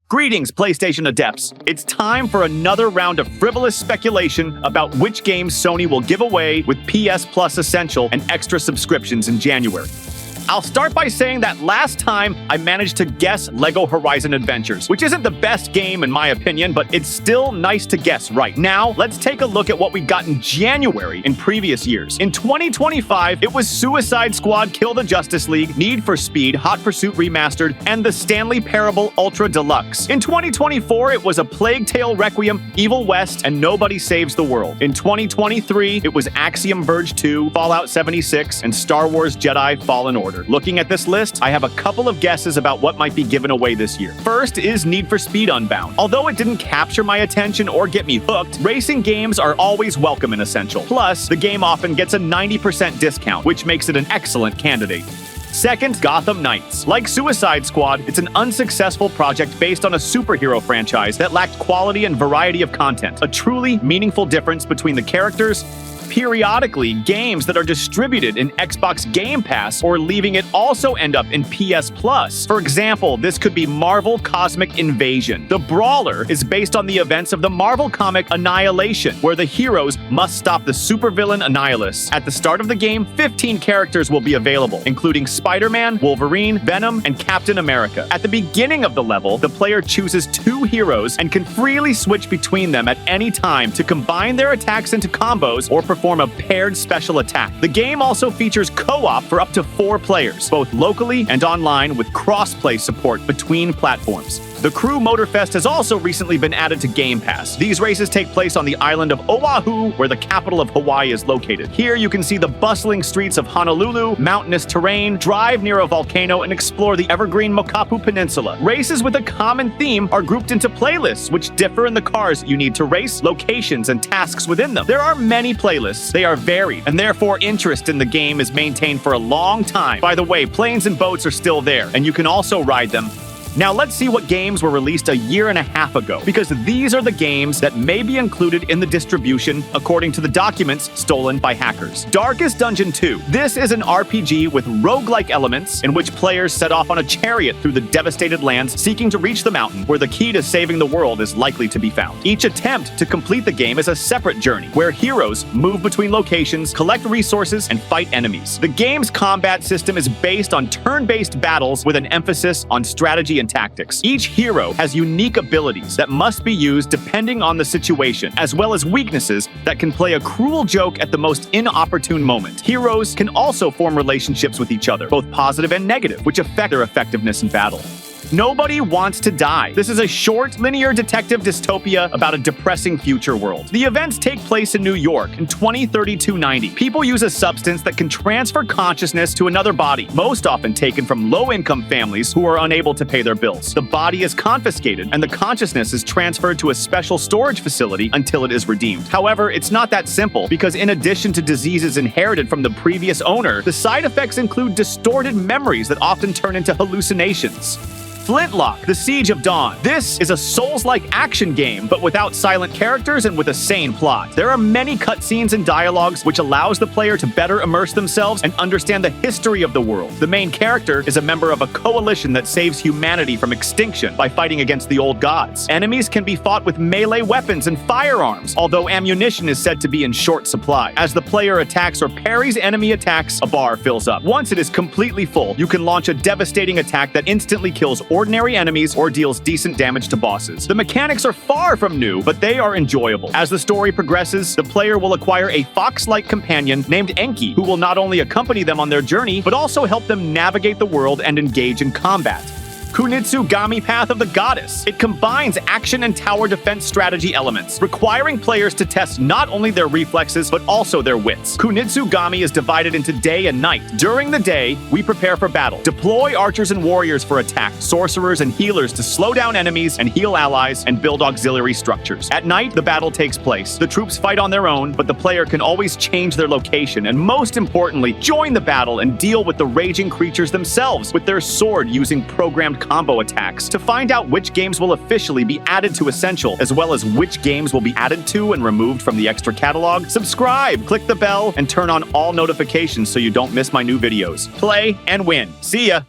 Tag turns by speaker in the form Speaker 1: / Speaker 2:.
Speaker 1: Greetings, PlayStation adepts. It's time for another round of frivolous speculation about which games Sony will give away with PS Plus Essential and extra subscriptions in January. I'll start by saying that last time I managed to guess LEGO Horizon Adventures, which isn't the best game in my opinion, but it's still nice to guess right. Now, let's take a look at what we got in January in previous years. In 2025, it was Suicide Squad Kill the Justice League, Need for Speed Hot Pursuit Remastered, and the Stanley Parable Ultra Deluxe. In 2024, it was A Plague Tale Requiem, Evil West, and Nobody Saves the World. In 2023, it was Axiom Verge 2, Fallout 76, and Star Wars Jedi Fallen Order. Looking at this list, I have a couple of guesses about what might be given away this year. First is Need for Speed Unbound. Although it didn't capture my attention or get me hooked, racing games are always welcome and essential. Plus, the game often gets a 90% discount, which makes it an excellent candidate. Second, Gotham Knights. Like Suicide Squad, it's an unsuccessful project based on a superhero franchise that lacked quality and variety of content, a truly meaningful difference between the characters. Periodically, games that are distributed in Xbox Game Pass or leaving it also end up in PS Plus. For example, this could be Marvel Cosmic Invasion. The brawler is based on the events of the Marvel comic Annihilation, where the heroes must stop the supervillain Annihilus. At the start of the game, 15 characters will be available, including Spider-Man, Wolverine, Venom, and Captain America. At the beginning of the level, the player chooses two heroes and can freely switch between them at any time to combine their attacks into combos or perform a paired special attack. The game also features co-op for up to 4 players, both locally and online, with cross-play support between platforms. The Crew Motorfest has also recently been added to Game Pass. These races take place on the island of Oahu, where the capital of Hawaii is located. Here you can see the bustling streets of Honolulu, mountainous terrain, drive near a volcano, and explore the evergreen Mokapu Peninsula. Races with a common theme are grouped into playlists, which differ in the cars you need to race, locations, and tasks within them. There are many playlists. They are varied, and therefore interest in the game is maintained for a long time. By the way, planes and boats are still there, and you can also ride them. Now let's see what games were released a year and a half ago, because these are the games that may be included in the distribution according to the documents stolen by hackers. Darkest Dungeon 2. This is an RPG with roguelike elements in which players set off on a chariot through the devastated lands seeking to reach the mountain where the key to saving the world is likely to be found. Each attempt to complete the game is a separate journey where heroes move between locations, collect resources, and fight enemies. The game's combat system is based on turn-based battles with an emphasis on strategy and tactics. Each hero has unique abilities that must be used depending on the situation, as well as weaknesses that can play a cruel joke at the most inopportune moment. Heroes can also form relationships with each other, both positive and negative, which affect their effectiveness in battle. Nobody Wants to Die. This is a short, linear detective dystopia about a depressing future world. The events take place in New York in 2032-90. People use a substance that can transfer consciousness to another body, most often taken from low-income families who are unable to pay their bills. The body is confiscated, and the consciousness is transferred to a special storage facility until it is redeemed. However, it's not that simple, because in addition to diseases inherited from the previous owner, the side effects include distorted memories that often turn into hallucinations. Flintlock, The Siege of Dawn. This is a Souls-like action game, but without silent characters and with a sane plot. There are many cutscenes and dialogues, which allows the player to better immerse themselves and understand the history of the world. The main character is a member of a coalition that saves humanity from extinction by fighting against the old gods. Enemies can be fought with melee weapons and firearms, although ammunition is said to be in short supply. As the player attacks or parries enemy attacks, a bar fills up. Once it is completely full, you can launch a devastating attack that instantly kills ordinary enemies or deals decent damage to bosses. The mechanics are far from new, but they are enjoyable. As the story progresses, the player will acquire a fox-like companion named Enki, who will not only accompany them on their journey, but also help them navigate the world and engage in combat. Kunitsu-Gami Path of the Goddess. It combines action and tower defense strategy elements, requiring players to test not only their reflexes, but also their wits. Kunitsu-Gami is divided into day and night. During the day, we prepare for battle. Deploy archers and warriors for attack, sorcerers and healers to slow down enemies and heal allies and build auxiliary structures. At night, the battle takes place. The troops fight on their own, but the player can always change their location and, most importantly, join the battle and deal with the raging creatures themselves with their sword using programmed combo attacks. To find out which games will officially be added to Essential, as well as which games will be added to and removed from the extra catalog, subscribe, click the bell, and turn on all notifications so you don't miss my new videos. Play and win. See ya!